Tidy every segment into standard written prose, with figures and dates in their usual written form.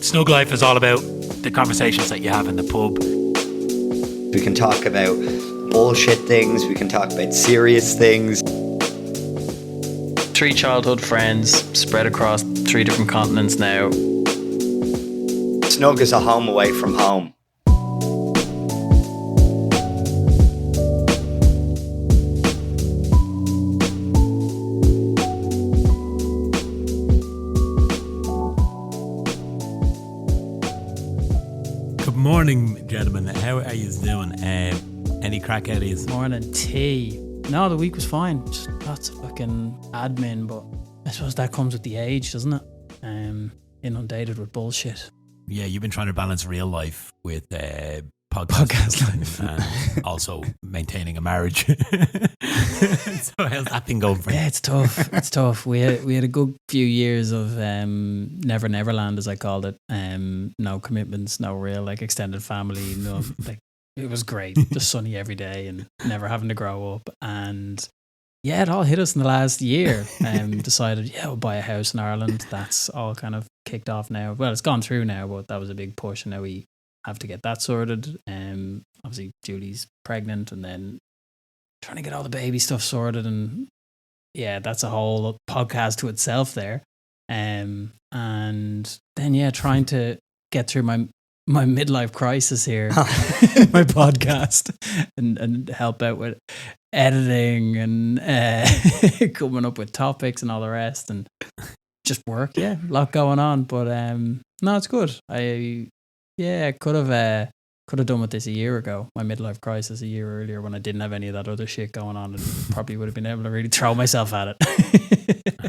Snug Life is all about the conversations that you have in the pub. We can talk about bullshit things. We can talk about serious things. 3 childhood friends spread across 3 different continents now. Snug is a home away from home. Good morning, gentlemen. How are you doing? Any crack out of you? Morning tea. No, the week was fine. Just lots of fucking admin, but I suppose that comes with the age, doesn't it? Inundated with bullshit. Yeah, you've been trying to balance real life with podcast life and also maintaining a marriage. So how's that been going for you? Yeah, it's tough. It's tough. We had a good few years of Never Neverland, as I called it. No commitments, no real like extended family. No, like it was great. Just sunny every day and never having to grow up. And yeah, it all hit us in the last year. Decided, yeah, we'll buy a house in Ireland. That's all kind of kicked off now. Well, it's gone through now, but that was a big push, and now we have to get that sorted. Obviously Julie's pregnant, and then trying to get all the baby stuff sorted, and yeah, that's a whole podcast to itself there. And then yeah, trying to get through my midlife crisis here, my podcast, and help out with editing and coming up with topics and all the rest, and just work. Yeah, a lot going on, but no, it's good. I could have done with this a year ago, my midlife crisis a year earlier, when I didn't have any of that other shit going on, and probably would have been able to really throw myself at it.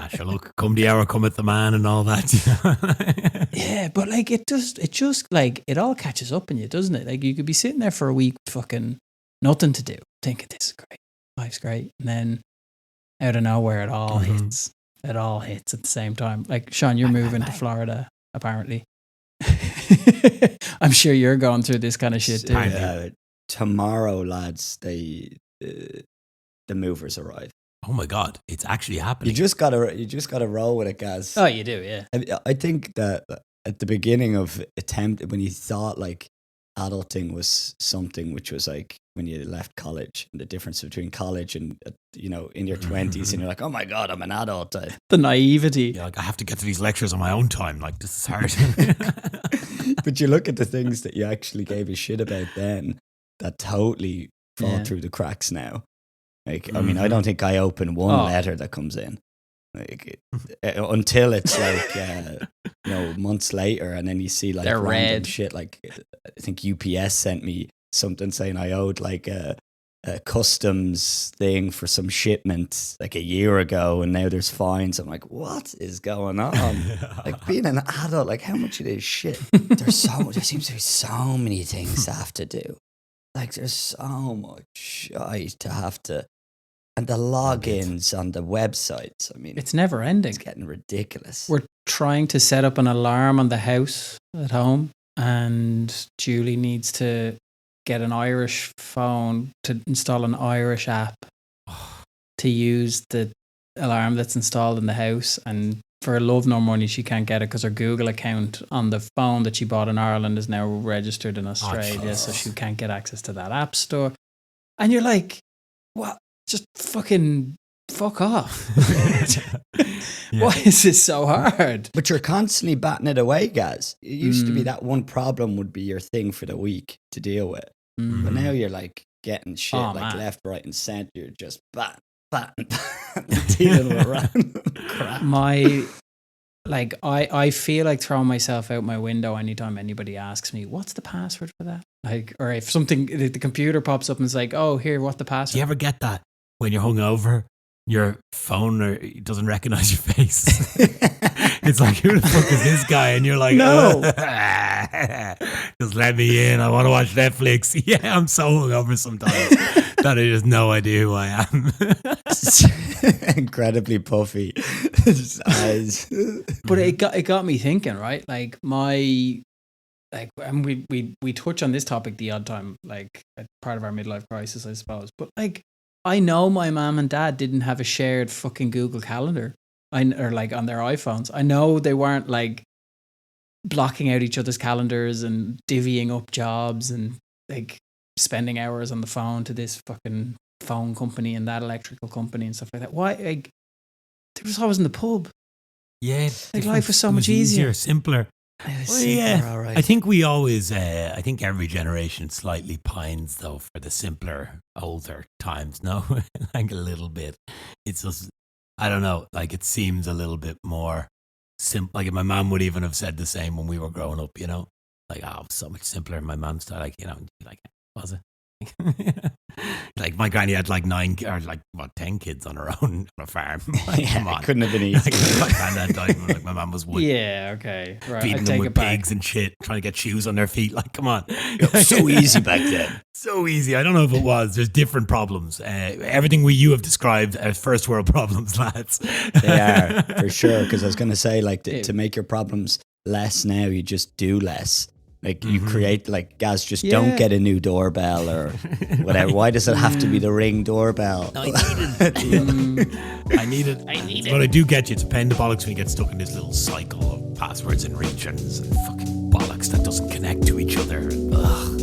Sure, look, come the hour, cometh the man, and all that. Yeah, but like it just like it all catches up in you, doesn't it? Like you could be sitting there for a week with fucking nothing to do, thinking this is great, life's great, and then out of nowhere it all hits. It all hits at the same time. Like Sean, you're moving to Florida, apparently. I'm sure you're going through this kind of shit too. Tomorrow, lads, the movers arrive. Oh my God, it's actually happening. You just gotta roll with it, guys. Oh, you do, yeah. I think that at the beginning of when you thought like adulting was something which was like when you left college, and the difference between college and in your 20s, and you're like, oh my God, I'm an adult. The naivety. Yeah, like I have to get to these lectures on my own time. Like this is hard. But you look at the things that you actually gave a shit about then that totally fall through the cracks now. Like, I mean, I don't think I open one letter that comes in, like until it's like months later, and then you see like they're random red shit. Like I think UPS sent me something saying I owed like a customs thing for some shipment like a year ago, and now there's fines. I'm like, what is going on? Like being an adult, like how much it is shit. There seems to be so many things I have to do. Like there's so much shit to have to. And the logins on the websites, I mean, it's never ending. It's getting ridiculous. We're trying to set up an alarm on the house at home, and Julie needs to get an Irish phone to install an Irish app to use the alarm that's installed in the house. And for love nor money, she can't get it because her Google account on the phone that she bought in Ireland is now registered in Australia, so she can't get access to that app store. And you're like, what? Just fucking fuck off. Why is this so hard? But you're constantly batting it away, guys. It used to be that one problem would be your thing for the week to deal with. But now you're like getting shit left, right, and centre. You're just batting, dealing with random crap. I feel like throwing myself out my window anytime anybody asks me, what's the password for that? Like, or if something, the computer pops up and it's like, oh, here, what's the password? Do you ever get that when you're hungover, your phone doesn't recognize your face? It's like, who the fuck is this guy? And you're like, no. Just let me in. I want to watch Netflix. Yeah, I'm so hungover sometimes that I just no idea who I am. Incredibly puffy eyes. But it got me thinking, right? Like and we touch on this topic the odd time, like part of our midlife crisis, I suppose. But like, I know my mom and dad didn't have a shared fucking Google Calendar, or like on their iPhones. I know they weren't like blocking out each other's calendars and divvying up jobs and like spending hours on the phone to this fucking phone company and that electrical company and stuff like that. Why? Like, there was always in the pub. Yeah, Like, life was so much easier. simpler. Well, yeah, all right. I think we always, I think every generation slightly pines though for the simpler, older times. No, like a little bit. It's just, I don't know. Like it seems a little bit more simple. Like my mom would even have said the same when we were growing up. You know, like so much simpler. My mom's still like, like was it? Like my granny had like 10 kids on her own on a farm. Like, Yeah, come on, it couldn't have been easy. Like, my granddad died when like my mom was one. Yeah, okay. Right. Feeding them with pigs and shit, trying to get shoes on their feet. Like, come on. It was so easy back then. So easy. I don't know if it was. There's different problems. Everything you have described as first world problems, lads. They are, for sure. Because I was going to say, like, to make your problems less now, you just do less. Like, you create, like, Gaz, just don't get a new doorbell or whatever. Why does it have to be the Ring doorbell? I need it. But I do get you. It's a pain in the bollocks when you get stuck in this little cycle of passwords and regions and fucking bollocks that doesn't connect to each other. Ugh.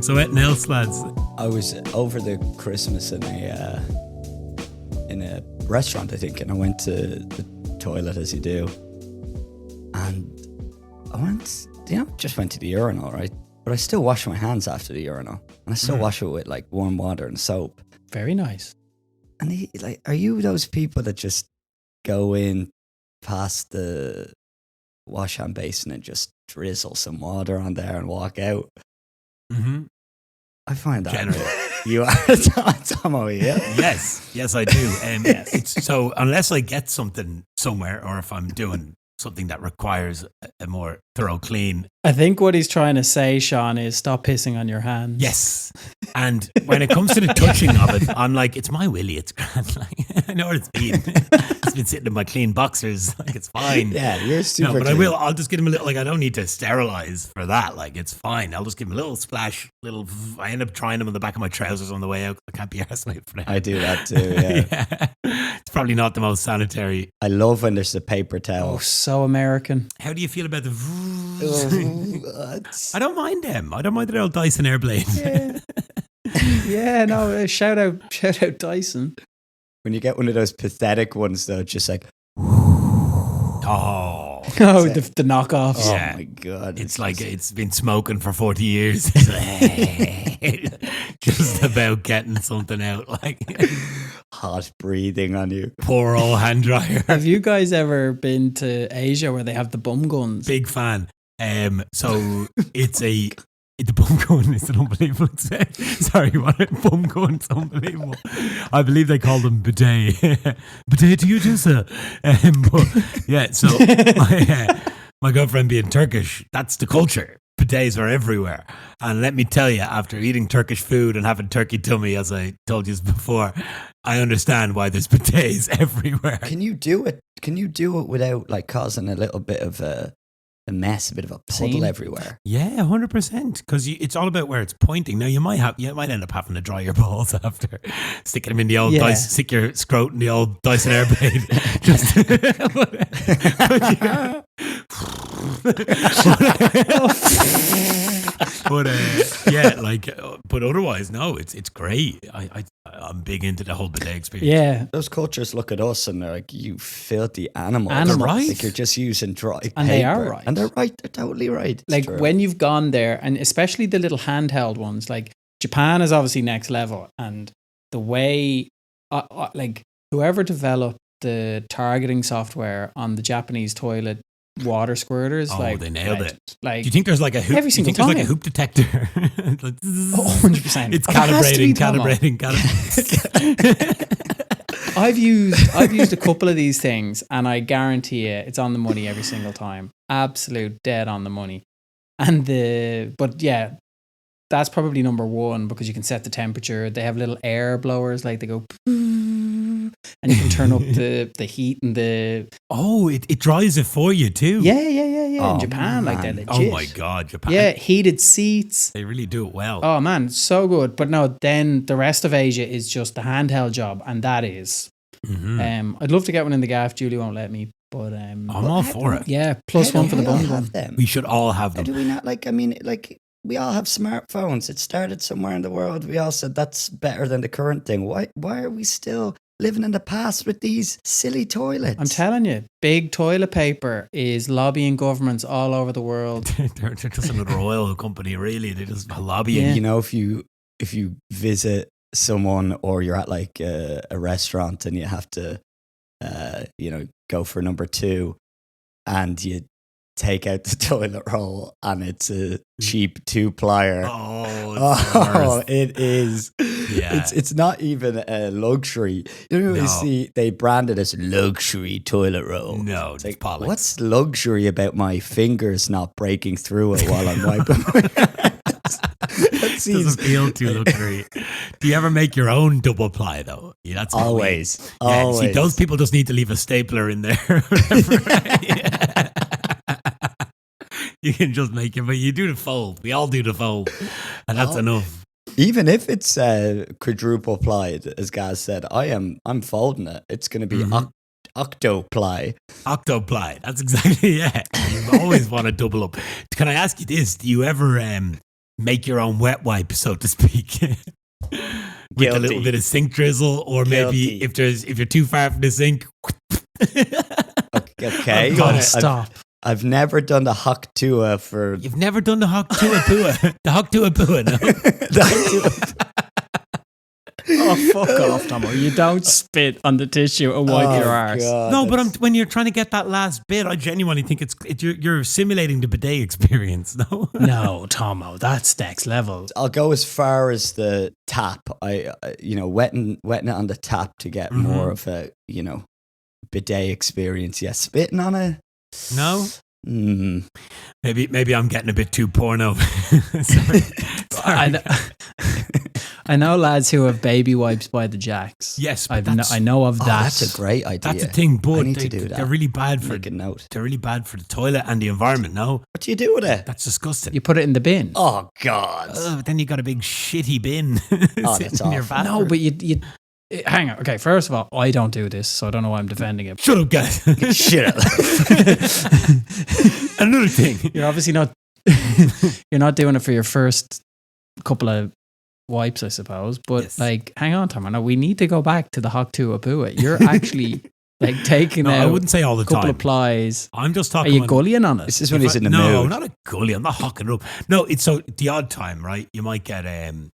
So what else, lads? I was over the Christmas in a restaurant, I think, and I went to the toilet as you do, and I went, just went to the urinal, right? But I still wash my hands after the urinal, and I still wash it with like warm water and soap. Very nice. And are you those people that just go in past the wash hand basin and just drizzle some water on there and walk out? Mm-hmm. I find that General. You are Tomo, yeah? Yes, I do. So unless I get something somewhere, or if I'm doing something that requires a more thorough clean. I think what he's trying to say, Sean, is stop pissing on your hands. Yes. And when it comes to the touching of it, I'm like, it's my willy, it's grand. Like, I know what it's been. It's been sitting in my clean boxers. Like, it's fine. Yeah, you're super No, but clean. I'll just give him a little, like, I don't need to sterilize for that. Like, it's fine. I'll just give him a little splash, I end up trying them on the back of my trousers on the way out. I can't be arsed for that. I do that too, yeah. It's probably not the most sanitary. I love when there's a paper towel. Oh, so American. How do you feel about the... What? I don't mind them. I don't mind the old Dyson Airblade. Yeah, no, shout out Dyson. When you get one of those pathetic ones, though, just like, Oh, the knockoffs. oh Yeah. my God. it's like it's been smoking for 40 years. Just about getting something out. Like, hot breathing on you. poor old hand dryer. Have you guys ever been to Asia where they have the bum guns? Big fan. So it's the bum gun is an unbelievable. Sorry, what a bum gun's unbelievable. I believe they call them bidet. Bidet to you too, sir. But yeah, so my girlfriend being Turkish, that's the culture. Bidets are everywhere. And let me tell you, after eating Turkish food and having turkey tummy, as I told you before, I understand why there's bidets everywhere. Can you do it? Can you do it without like causing a little bit of a mess, a bit of a puddle Scene? everywhere? Yeah, 100%. Because it's all about where it's pointing. Now you might end up having to dry your balls after sticking them in the old Yeah. Dyson, stick your scrot in the old Dyson Airblade. But otherwise, no, it's great. I'm big into the whole bidet experience. Yeah. Those cultures look at us and they're like, you filthy animals. Animals. Right. Like you're just using dry paper. And they are right. And they're right. They're totally right. It's Like true. when you've gone there, and especially the little handheld ones, like Japan is obviously next level. And the way, like whoever developed the targeting software on the Japanese toilet water squirters, Oh, like they nailed it. Like, Do you think there's like a hoop? Every do you think single there's like a time. hoop detector? Like, 100%. It's It has to be, calibrating. I've used a couple of these things, and I guarantee you, it's on the money every single time. Absolute dead on the money. But yeah, that's probably number one because you can set the temperature. They have little air blowers, like they go. and you can turn up the heat and the Oh, it dries it for you too. yeah. Oh, in Japan, like they're man. legit. Oh my God, Japan. Yeah, heated seats. They really do it well. Oh man, so good. But no, then the rest of Asia is just the handheld job, and that is. I'd love to get one in the gaff. Julie won't let me, but I'm all for it. yeah, plus How one for the do we all bum have one. them? We should all have How them. do we not like? I mean, like we all have smartphones. It started somewhere in the world. We all said that's better than the current thing. Why are we still living in the past with these silly toilets? I'm telling you, big toilet paper is lobbying governments all over the world. they're just another oil company, really. They just lobbying. Yeah. You know, if you visit someone or you're at like a restaurant and you have to, go for number 2, and you take out the toilet roll and it's a cheap 2-plier. Oh, It is. Yeah. It's not even a luxury. You know, you see they brand it as luxury toilet roll. No, It's it's like, bollocks. what's luxury about my fingers not breaking through it while I'm wiping my That seems Doesn't feel too luxury. Do you ever make your own double ply though? Yeah, that's what we- always. Yeah, always. see, those people just need to leave a stapler in there. Yeah. You can just make it, but you do the fold. We all do the fold, and that's enough. Even if it's quadruple plied, as Gaz said, I'm folding it. It's going to be octoply. Octoply. That's exactly You always want to double up. Can I ask you this? Do you ever make your own wet wipe, so to speak? With a little Guilty. bit of sink drizzle, or maybe Guilty. if you're too far from the sink. Okay. Oh, Gotta God. stop. I've never done the hock tua for You've never done the hock tua pua. The hock tua pua, no? Oh, fuck off, Tomo. You don't spit on the tissue and wipe your arse. God, No, but that's- when you're trying to get that last bit, I genuinely think you're simulating the bidet experience. No, No, Tomo, that's next level. I'll go as far as the tap. I wetting it on the tap to get more of a bidet experience. Yeah, spitting on it. no. Mm. Maybe I'm getting a bit too porno. Sorry. I know lads who have baby wipes by the jacks. Yes, but I know of Oh, that. that's a great idea. that's a thing, I but need to do that. they're really bad for Make a note. they're really bad for the toilet and the environment. No, What do you do with it? that's disgusting. You put it in the bin. Oh God. But then you got a big shitty bin Oh, sitting that's in your awful. bathroom. No, but you hang on. Okay, first of all, I don't do this, so I don't know why I'm defending it. Shut up, guys. Shit. Another thing. You're obviously not you're not doing it for your first couple of wipes, I suppose. But Yes. like, hang on, Tom. Now we need to go back to the Hock Tua Pua. You're actually like taking No, out I wouldn't say all the a couple time. of plies. I'm just Are talking. you when- gullying on it? This is when he's in the no, mood. not a gully. I'm not hocking it up. No, it's so the odd time, right? You might get. I'm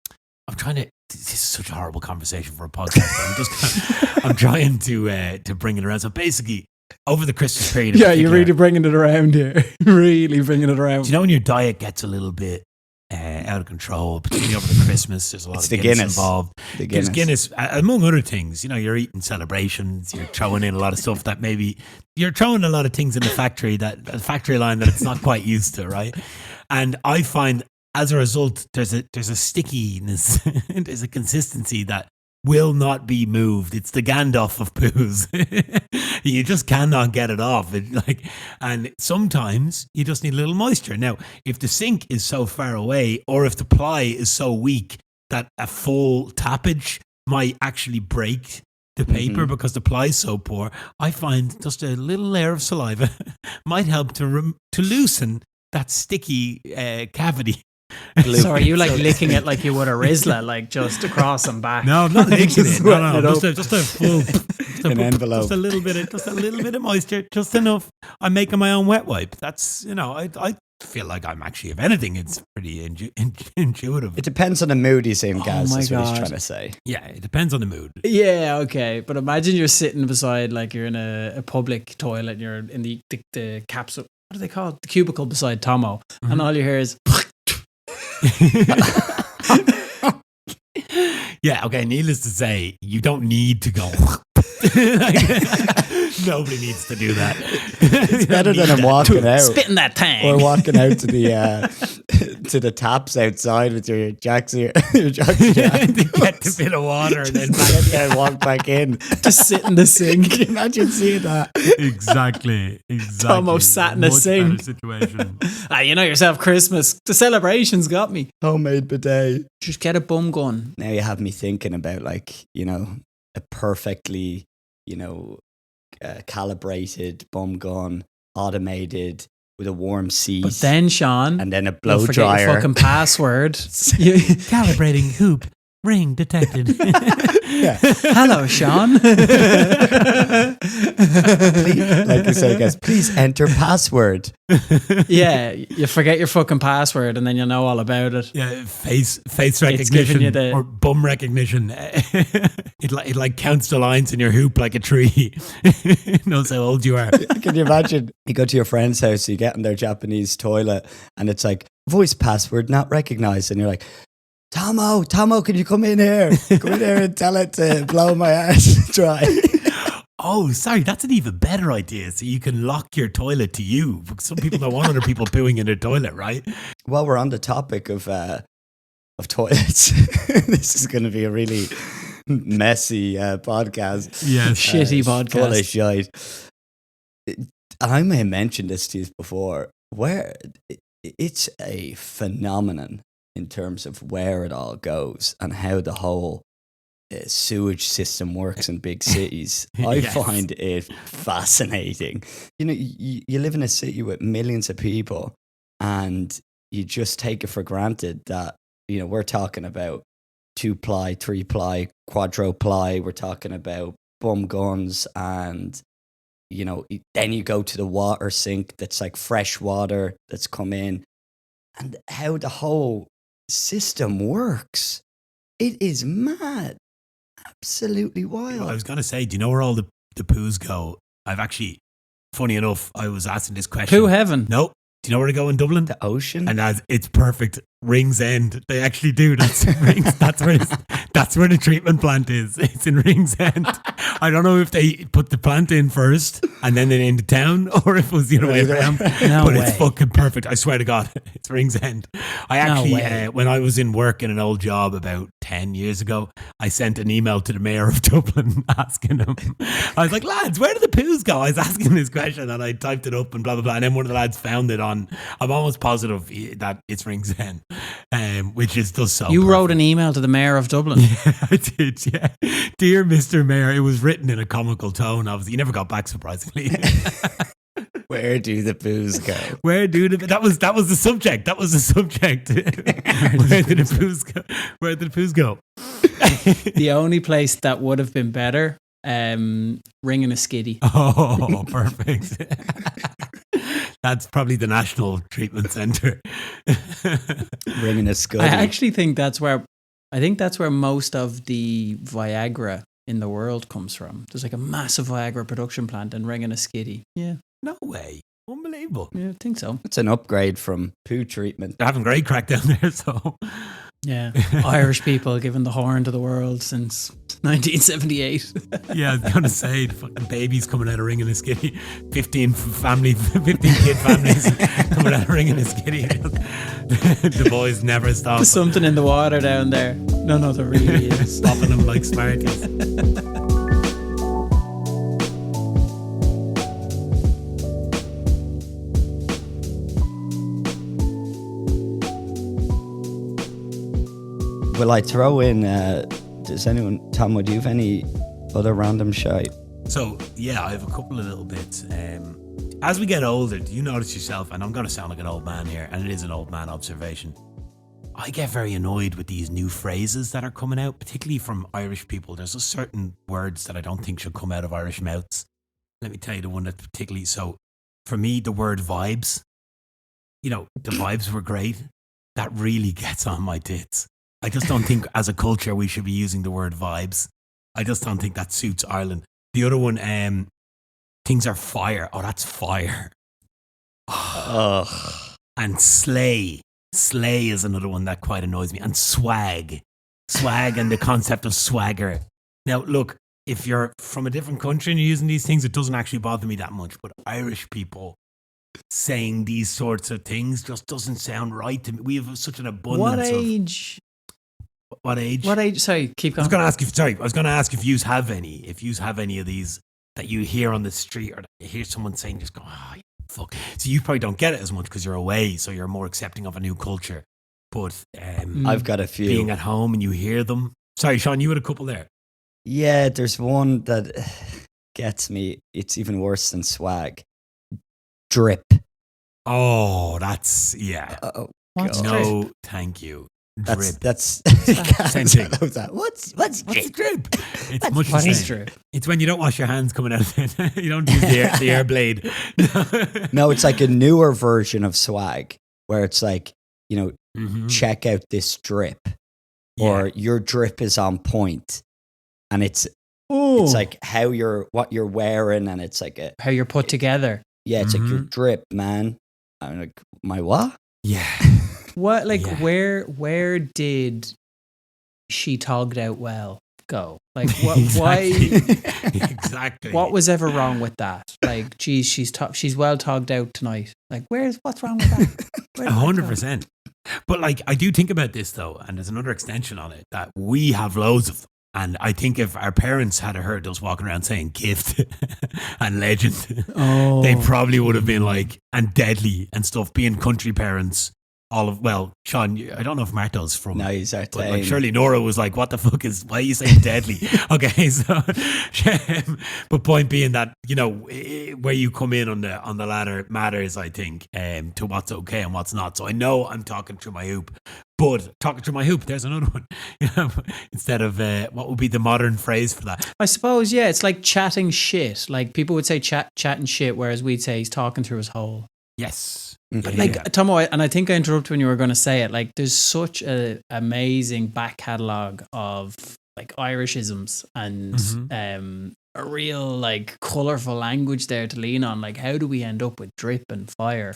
trying to. This is such a horrible conversation for a podcast. I'm trying to bring it around. So basically, over the Christmas period, in Yeah, you're particular, really bringing it around here. Really bringing it around. do you know when your diet gets a little bit out of control, particularly over the Christmas? There's a lot It's of the Guinness Guinness. involved. The Because Guinness. Guinness, among other things, you're eating celebrations, you're throwing in a lot of stuff that maybe you're throwing a lot of things in the factory factory line that it's not quite used to, right? And I find as a result, there's a stickiness, there's a consistency that will not be moved. It's the Gandalf of poos. You just cannot get it off. And sometimes you just need a little moisture. Now, if the sink is so far away, or if the ply is so weak that a full tappage might actually break the paper because the ply is so poor, I find just a little layer of saliva might help to loosen that sticky cavity. So are you like licking it like you would a Rizla, like just across and back? No, I'm not licking it. No, wetting it just a full An envelope. just a little bit of moisture, just enough. I'm making my own wet wipe. That's I feel like I'm actually, if anything, it's pretty intuitive. It depends on the mood he's in, Oh Gaz. my That's what he's God. trying to say. Yeah, it depends on the mood. Yeah, okay. But imagine you're sitting beside, like you're in a public toilet and you're in the capsule. What do they call it? The cubicle beside Tomo. And all you hear is, Yeah, okay, needless to say, you don't need to go. Nobody needs to do that. It's better than him walking out. spit in that Or tang. walking out to to the taps outside with your jacket your jacket to get a bit of water and then back and then walk back in. Just sit in the sink. Can you imagine seeing that? Exactly. Tomo sat in a Much sink. better situation. You know yourself, Christmas. The celebrations got me. Homemade bidet. Just get a bum gun. Now you have me thinking about, like, you know, a perfectly, you know, calibrated bum gun, automated with a warm seat. But then, Sean, and then a don't blow forget dryer. your fucking password. Calibrating hoop. Ring detected. Yeah. Hello, Sean. Like you said, guys, please enter password. Yeah, you forget your fucking password and then you'll know all about it. Yeah, face giving recognition you the- or bum recognition. It like counts the lines in your hoop like a tree. It knows how old you are. Can you imagine? You go to your friend's house, you get in their Japanese toilet, and it's like, voice password not recognized. And you're like, Tomo, can you come in here? Come in here and tell it to blow my ass dry. Oh, sorry, that's an even better idea. So you can lock your toilet to you. Some people don't want other people pooing in their toilet, right? While we're on the topic of toilets, this is going to be a really messy podcast. Yes. Shitty Full of podcast. shite. And I may have mentioned this to you before, where it's a phenomenon in terms of where it all goes and how the whole sewage system works in big cities. I Yes. find it fascinating. You know, you live in a city with millions of people and you just take it for granted that, you know, we're talking about 2-ply, 3-ply, quadro-ply. We're talking about bum guns and, you know, then you go to the water sink that's like fresh water that's come in, and how the whole system works. It is mad. Absolutely wild. I was going to say, do you know where all the poos go? I've actually, funny enough, I was asking this question. Poo heaven. No. Do you know where they go in Dublin? The ocean? And it's perfect. Rings End. They actually do. That's Rings. That's where the treatment plant is. It's in Rings End. I don't know if they put the plant in first and then they named the town, or if it was the other way around. No But way. it's fucking perfect. I swear to God, it's Rings End. I actually, way. when I was in work in an old job about 10 years ago, I sent an email to the mayor of Dublin asking him. I was like, lads, where do the poos go? I was asking this question and I typed it up and blah blah blah. And then one of the lads found it on. I'm almost positive that it's Rings End. Which is just so. You perfect. wrote an email to the mayor of Dublin. Yeah, I did. Yeah, dear Mr. Mayor. It was written in a comical tone. Obviously, he never got back. Surprisingly, Where do the poos go? where do that was the subject. That was the subject. Where did the poos go? Where did the poos go? The only place that would have been better, ringing a skiddy. Oh, perfect. That's probably the National Treatment Centre. Ringing a scuddy. I actually think that's where most of the Viagra in the world comes from. There's like a massive Viagra production plant in ringing a skiddy. Yeah, No way. Unbelievable. yeah, I think so. It's an upgrade from poo treatment. They're having great crack down there, so. Yeah, Irish people giving the horn to the world since 1978. Yeah, I was going to say, the fucking babies coming out of ringing a skiddy. 15 kid families coming out of ringing a skiddy. The boys never stop. There's something in the water down there. No, there really is. Popping them like Smarties. Will I throw in, does anyone, Tom, would you have any other random shite? So, yeah, I have a couple of little bits. As we get older, do you notice yourself, and I'm going to sound like an old man here, and it is an old man observation, I get very annoyed with these new phrases that are coming out, particularly from Irish people. There's just certain words that I don't think should come out of Irish mouths. Let me tell you the one that's particularly, so for me, the word vibes, you know, the vibes were great. That really gets on my tits. I just don't think as a culture we should be using the word vibes. I just don't think that suits Ireland. The other one, things are fire. Oh, that's fire. Ugh. And slay. Slay is another one that quite annoys me. And swag. Swag and the concept of swagger. Now, look, if you're from a different country and you're using these things, it doesn't actually bother me that much. But Irish people saying these sorts of things just doesn't sound right to me. We have such an abundance What of age? what age? What age? Sorry, keep I was going. going to ask if you have any. If you have any of these that you hear on the street, or that you hear someone saying, just go, oh, fuck. So you probably don't get it as much because you're away, so you're more accepting of a new culture. But I've got a few. being at home and you hear them. Sorry, Sean, you had a couple there. Yeah, there's one that gets me. It's even worse than swag. Drip. Oh, that's What's no, thank you. Drip. That's Same thing. What's What's drip? drip? It's much the What is same. drip? It's when you don't wash your hands coming out of it. You don't use the air blade. No, it's like a newer version of swag where it's like, Mhm. check out this drip, or your drip is on point, and it's like what you're wearing, and it's like How you're put together. it's like your drip, man. I'm like, my what? Yeah. What Yeah. where did she togged out well go? Like what Exactly. why Exactly. what was ever wrong with that? Like, geez, she's well togged out tonight. Like, what's wrong with that? Where did that go? 100%. But like, I do think about this though, and there's another extension on it, that we have loads of them. And I think if our parents had heard us walking around saying gift and legend, they probably would have been like, and deadly and stuff, being country parents. Sean, I don't know if Marto's from. No, he's our But like, surely Nora was like, what the fuck why are you saying deadly? Okay, so, but point being that, where you come in on the ladder matters, I think, to what's okay and what's not. So I know I'm talking through my hoop, but talking through my hoop, there's another one. Instead of, what would be the modern phrase for that? I suppose, yeah, it's like chatting shit. Like, people would say chatting shit, whereas we'd say he's talking through his hole. Yes. Mhm. Yeah. Tomo, and I think I interrupted when you were going to say it. Like, there's such a amazing back catalogue of like Irishisms and a real like colourful language there to lean on. Like, how do we end up with drip and fire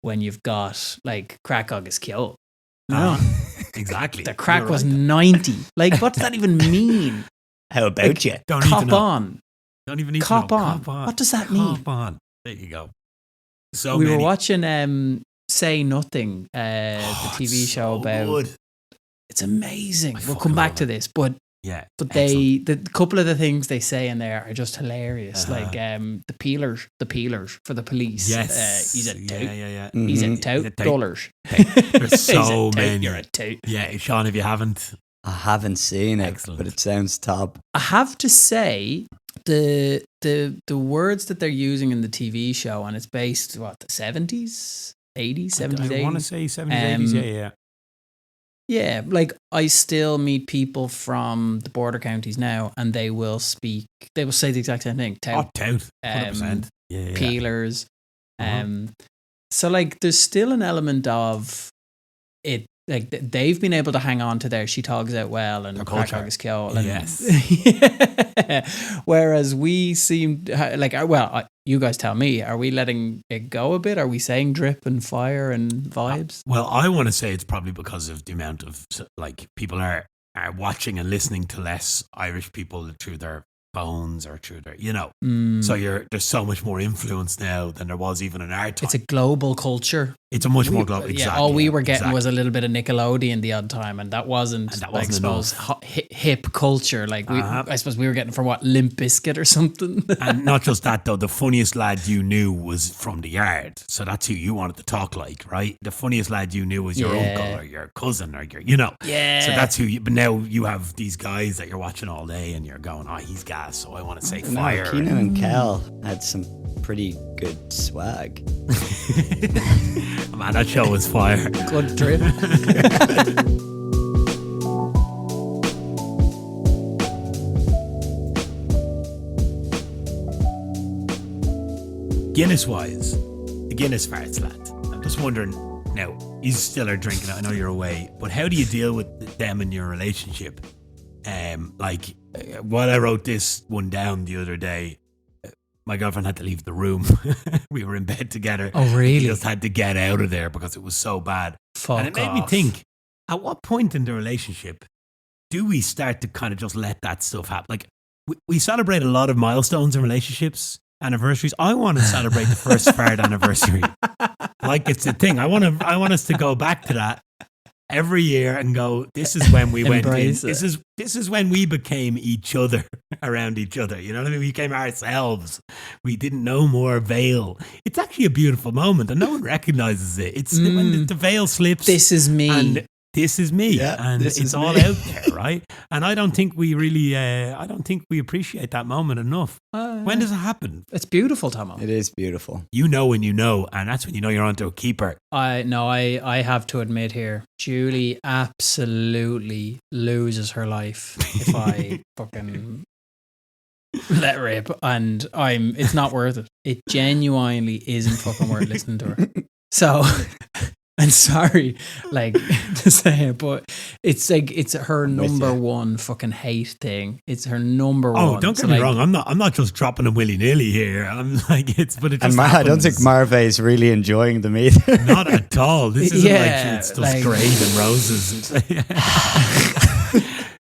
when you've got like crack agus kill? No, Exactly. the crack You're was right. 90. Like, what does that even mean? How about you? Don't need to Cop know. on. Don't even need Cop to know. on. Cop on. What does that mean? Cop on. There you go. So We many. were watching Say Nothing, the TV it's show so about. good. It's amazing. I We'll fucking come back love to it. this, but Yeah. the couple of the things they say in there are just hilarious. Uh-huh. Like the peelers for the police. Yes. He's a tout. Yeah. He's a Mhm. tout. He's a tout. Dollars. There's He's so a tout, many. You're a tout. Yeah, Sean, if you haven't, I haven't seen it, Excellent. but it sounds top. I have to say the words that they're using in the TV show, and it's based the 70s, 80s, 70s, 80s. I want to say 70s, 80s. Yeah. Yeah, like I still meet people from the border counties now, and they will say the exact same thing. Oh, tout. 100%. Yeah. Peelers. Uh-huh. So like there's still an element of it, like they've been able to hang on to their she togs out well and Their crack culture. agus kill. And, Yes. Whereas we seem like, you guys tell me, are we letting it go a bit? Are we saying drip and fire and vibes? Well, I want to say it's probably because of the amount of like people are watching and listening to less Irish people through their phones or through their, So there's so much more influence now than there was even in our time. It's a global culture. It's a much more global. Exactly. Yeah, all we were getting exactly. was a little bit of Nickelodeon the odd time, and that wasn't, And that I wasn't suppose, enough. hip culture. Like I suppose we were getting from Limp Bizkit or something. And not just that though, the funniest lad you knew was from the yard, so that's who you wanted to talk like, right? The funniest lad you knew was your Yeah. uncle or your cousin or your, Yeah. So that's who. But now you have these guys that you're watching all day, and you're going, "Oh, he's gas." So I want to say fire. No, Keenan and Kel had some pretty good swag. Man, that show was fire. Good drip. Guinness wise, the Guinness farts lad. I'm just wondering now. You still are drinking it. I know you're away, but how do you deal with them in your relationship? While I wrote this one down the other day, my girlfriend had to leave the room. We were in bed together. Oh, She really? just had to get out of there because it was so bad. Fuck And it made off. me think, at what point in the relationship do we start to kind of just let that stuff happen? Like, we celebrate a lot of milestones in relationships, anniversaries. I want to celebrate the first fart anniversary. Like it's a thing. I want us to go back to that every year and go, this is when we went in. Embrace it. This is when we became each other around each other. You know what I mean? We became ourselves. We didn't know more veil. It's actually a beautiful moment and no one recognizes it. It's when the veil slips. This is me. And this is me. Yeah, and this it's is all me. out there, right? And I don't think we really, I don't think we appreciate that moment enough. When does it happen? It's beautiful, Tomo. It is beautiful. You know when you know, and that's when you know you're onto a keeper. I have to admit here, Julie absolutely loses her life if I fucking let rip, and it's not worth it. It genuinely isn't fucking worth listening to her. So I'm sorry, like to say it, but it's like it's her number one fucking hate thing. It's her number one. Oh, don't get me wrong. I'm not just dropping them willy nilly here. I'm like but it just I don't think Marve's really enjoying them either. Not at all. This isn't like it's just like- great and roses.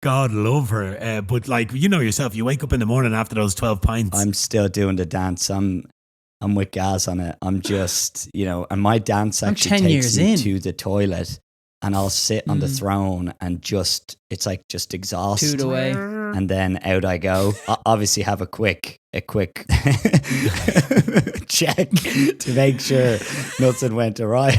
God love her. But like you know yourself, you wake up in the morning after those 12 pints. I'm still doing the dance. I'm with Gaz on it. I'm just, and my dance I'm actually 10 takes years me in. to the toilet and I'll sit on the throne and just exhaust. Toot away. And then out I go. I obviously have a quick check to make sure nothing went awry.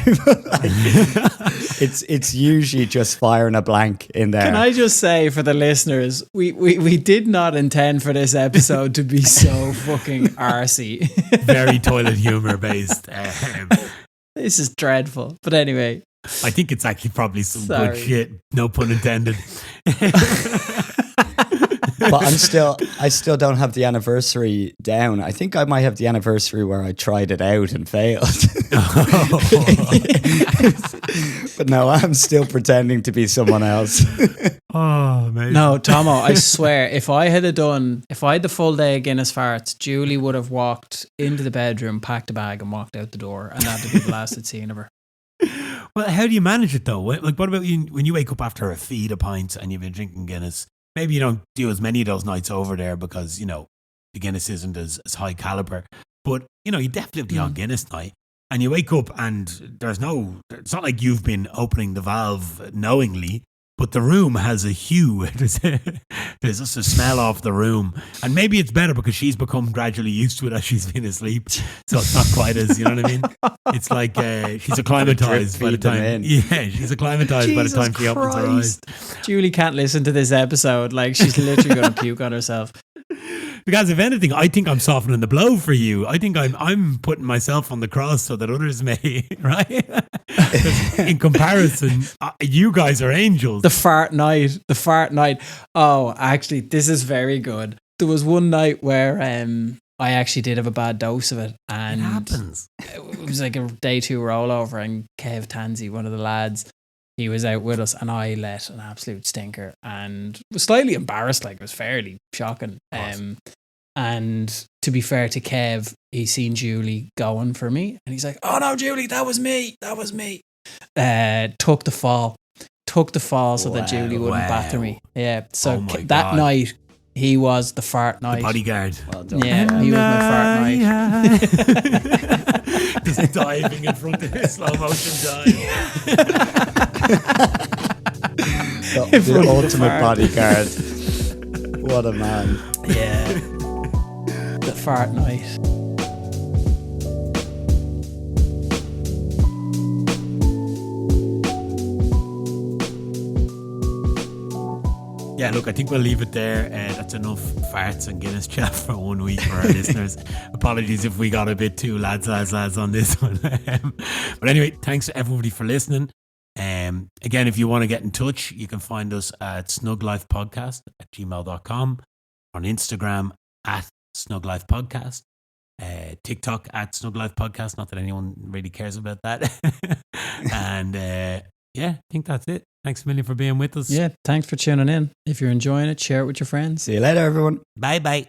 It's usually just firing a blank in there. Can I just say for the listeners, we did not intend for this episode to be so fucking arsey. Very toilet humor based. This is dreadful. But anyway. I think it's actually probably some Sorry. good shit. No pun intended. But I still don't have the anniversary down. I think I might have the anniversary where I tried it out and failed. But no, I'm still pretending to be someone else. Oh, man. No, Tomo, I swear, if I had the full day of Guinness farts, Julie would have walked into the bedroom, packed a bag and walked out the door, and that'd be the last I'd seen of her. Well, how do you manage it though? Like, what about when you wake up after a feed of pints and you've been drinking Guinness? Maybe you don't do as many of those nights over there because, the Guinness isn't as high caliber. But, you definitely have the odd Guinness night. And you wake up and it's not like you've been opening the valve knowingly, but the room has a hue. There's just a smell off the room. And maybe it's better because she's become gradually used to it as she's been asleep. So it's not quite as, you know what I mean? It's like she's acclimatized by the time. Yeah, she's acclimatized by the time she opens her eyes. Julie can't listen to this episode. Like, she's literally going to puke on herself. Because if anything, I think I'm softening the blow for you. I think I'm putting myself on the cross so that others may, right? 'Cause in comparison, you guys are angels. The fart night. Oh, actually, this is very good. There was one night where I actually did have a bad dose of it. And it happens. It was like a day 2 rollover, and Kev Tansey, one of the lads, he was out with us, and I let an absolute stinker and was slightly embarrassed. Like, it was fairly shocking. And to be fair to Kev, he seen Julie going for me, and he's like, "Oh no, Julie, that was me. Took the fall so that Julie wouldn't batter me. Yeah. So Oh my that God. night, he was the fart night. The bodyguard. Well done. Yeah, he was my fart night. Just diving in front of his slow motion dive. The ultimate bodyguard. What a man. Yeah. The fart night. Yeah, look, I think we'll leave it there. That's enough farts and Guinness chat for 1 week for our listeners. Apologies if we got a bit too lads on this one. But anyway, thanks to everybody for listening. Again, if you want to get in touch, you can find us at snuglifepodcast@gmail.com, on Instagram at snuglifepodcast, TikTok at snuglifepodcast. Not that anyone really cares about that. And I think that's it. Thanks a million for being with us. Yeah, thanks for tuning in. If you're enjoying it, share it with your friends. See you later, everyone. Bye bye.